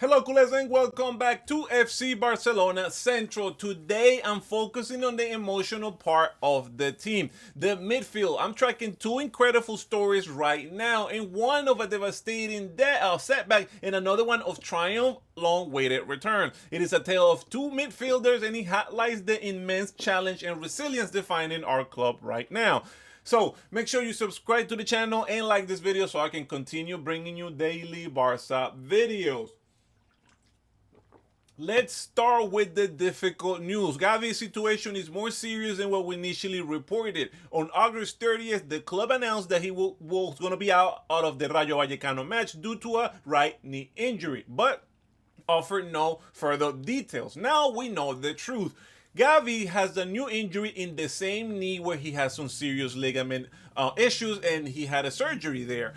Hello, culés, and welcome back to FC Barcelona Central. Today, I'm focusing on the emotional part of the team, the midfield. I'm tracking two incredible stories right now, and one of a devastating setback, and another one of triumph, long-awaited return. It is a tale of two midfielders, and it highlights the immense challenge and resilience defining our club right now. So make sure you subscribe to the channel and like this video so I can continue bringing you daily Barca videos. Let's start with the difficult news. Gavi's situation is more serious than what we initially reported. On August 30th, the club announced that he was going to be out of the Rayo Vallecano match due to a right knee injury, but offered no further details. Now we know the truth. Gavi has a new injury in the same knee where he has some serious ligament issues, and he had a surgery there.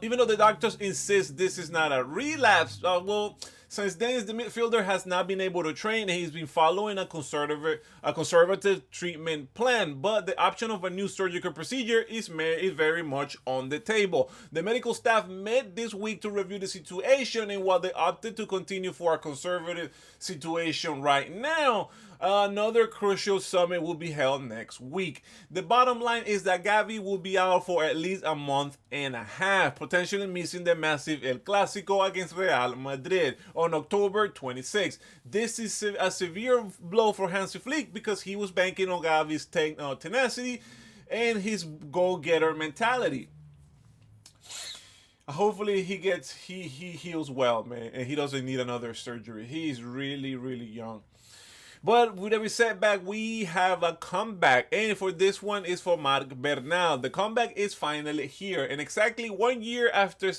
Even though the doctors insist this is not a relapse, since then the midfielder has not been able to train, and he's been following a conservative treatment plan. But the option of a new surgical procedure is very much on the table. The medical staff met this week to review the situation, and while they opted to continue for a conservative situation right now, another crucial summit will be held next week. The bottom line is that Gavi will be out for at least a month and a half, potentially missing the massive El Clásico against Real Madrid on October 26th. This is a severe blow for Hansi Flick because he was banking on Gavi's tenacity and his go-getter mentality. Hopefully he heals well, man, and he doesn't need another surgery. He's really young. But with every setback, we have a comeback. And for this one is for Marc Bernal. The comeback is finally here. And exactly 1 year after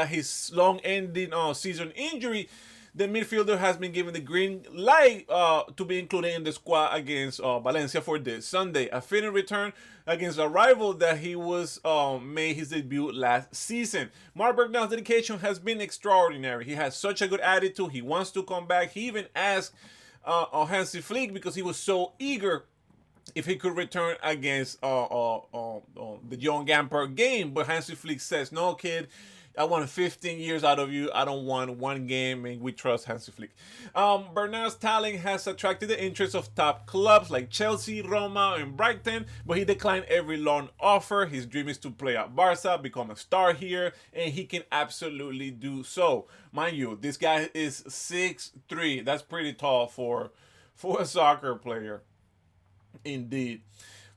his long-ending season injury, the midfielder has been given the green light to be included in the squad against Valencia for this Sunday. A fitting return against a rival that he was made his debut last season. Marc Bernal's dedication has been extraordinary. He has such a good attitude. He wants to come back. He even asked Hansi Flick because he was so eager if he could return against the Johan Gamper game. But Hansi Flick says, no, kid, I want 15 years out of you. I don't want one game, and we trust Hansi Flick. Bernal's talent has attracted the interest of top clubs like Chelsea, Roma, and Brighton, but he declined every loan offer. His dream is to play at Barca, become a star here, and he can absolutely do so. Mind you, this guy is 6'3". That's pretty tall for a soccer player. Indeed.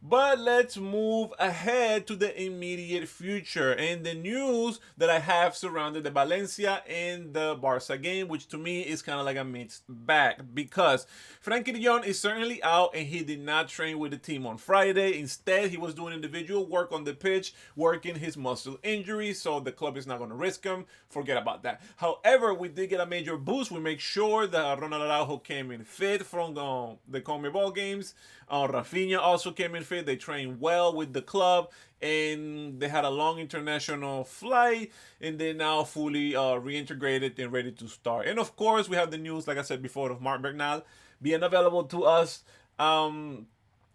But let's move ahead to the immediate future and the news that I have surrounded the Valencia and the Barca game, which to me is kind of like a mixed bag because Frenkie de Jong is certainly out and he did not train with the team on Friday. Instead, he was doing individual work on the pitch, working his muscle injury, so the club is not going to risk him. Forget about that. However, we did get a major boost. We make sure that Ronald Araujo came in fit from the CONMEBOL games. Rafinha also came in fit. They trained well with the club, and they had a long international flight, and they're now fully reintegrated and ready to start. And of course, we have the news, like I said before, of Marc Bernal being available to us.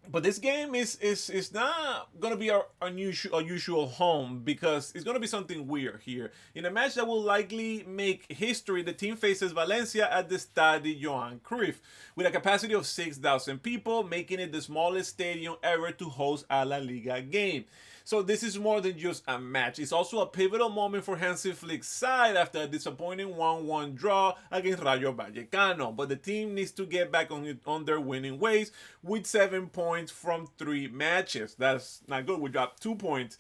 But this game is not going to be our usual home because it's going to be something weird here. In a match that will likely make history, the team faces Valencia at the Stade Johan Cruyff with a capacity of 6,000 people, making it the smallest stadium ever to host a La Liga game. So this is more than just a match. It's also a pivotal moment for Hansi Flick's side after a disappointing 1-1 draw against Rayo Vallecano. But the team needs to get back on their winning ways with 7 points from 3 matches. That's not good. We dropped 2 points.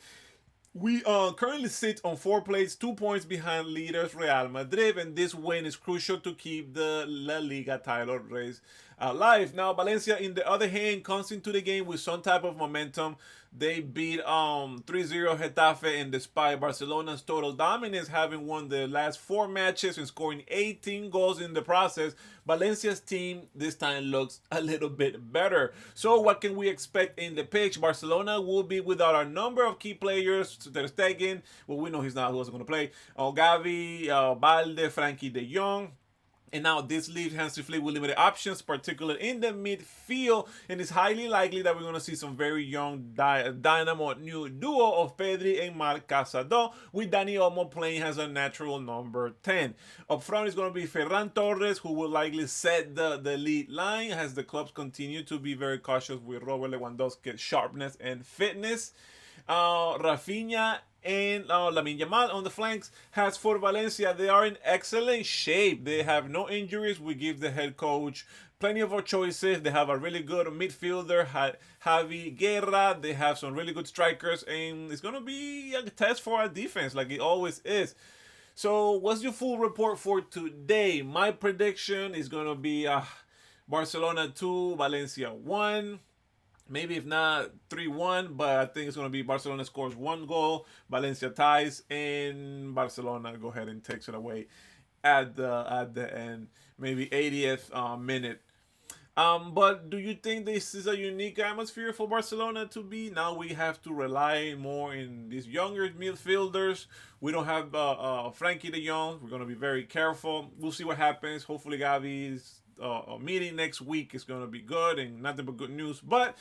We currently sit on 4 places, 2 points behind leaders Real Madrid, and this win is crucial to keep the La Liga title race alive. Now, Valencia, in the other hand, comes into the game with some type of momentum. They beat 3-0 Getafe, and despite Barcelona's total dominance, having won the last 4 matches and scoring 18 goals in the process, Valencia's team this time looks a little bit better. So what can we expect in the pitch? Barcelona will be without a number of key players. Ter Stegen, well, we know he's not who was going to play. Gavi, Balde, Frenkie de Jong. And now this leaves Hansi Flick with limited options, particularly in the midfield, and it's highly likely that we're going to see some very young dynamo new duo of Pedri and Marc Casado, with Dani Olmo playing as a natural number 10. Up front is going to be Ferran Torres, who will likely set the lead line as the clubs continue to be very cautious with Robert Lewandowski's sharpness and fitness. Rafinha and Lamine Yamal on the flanks. As for Valencia, they are in excellent shape. They have no injuries. We give the head coach plenty of choices. They have a really good midfielder, Javi Guerra. They have some really good strikers, and it's going to be a test for our defense like it always is. So what's your full report for today? My prediction is going to be Barcelona 2, Valencia 1. Maybe if not 3-1, but I think it's going to be Barcelona scores 1 goal, Valencia ties, and Barcelona go ahead and takes it away at the end, maybe 80th minute. But do you think this is a unique atmosphere for Barcelona to be? Now we have to rely more in these younger midfielders. We don't have Frankie de Jong. We're going to be very careful. We'll see what happens. Hopefully Gavi's meeting next week is going to be good and nothing but good news. But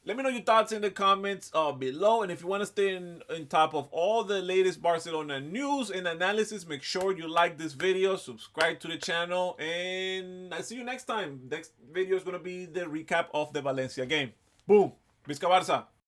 let me know your thoughts in the comments below. And if you want to stay in top of all the latest Barcelona news and analysis, make sure you like this video, subscribe to the channel, and I'll see you next time. Next video is going to be the recap of the Valencia game. Boom. Visca Barça.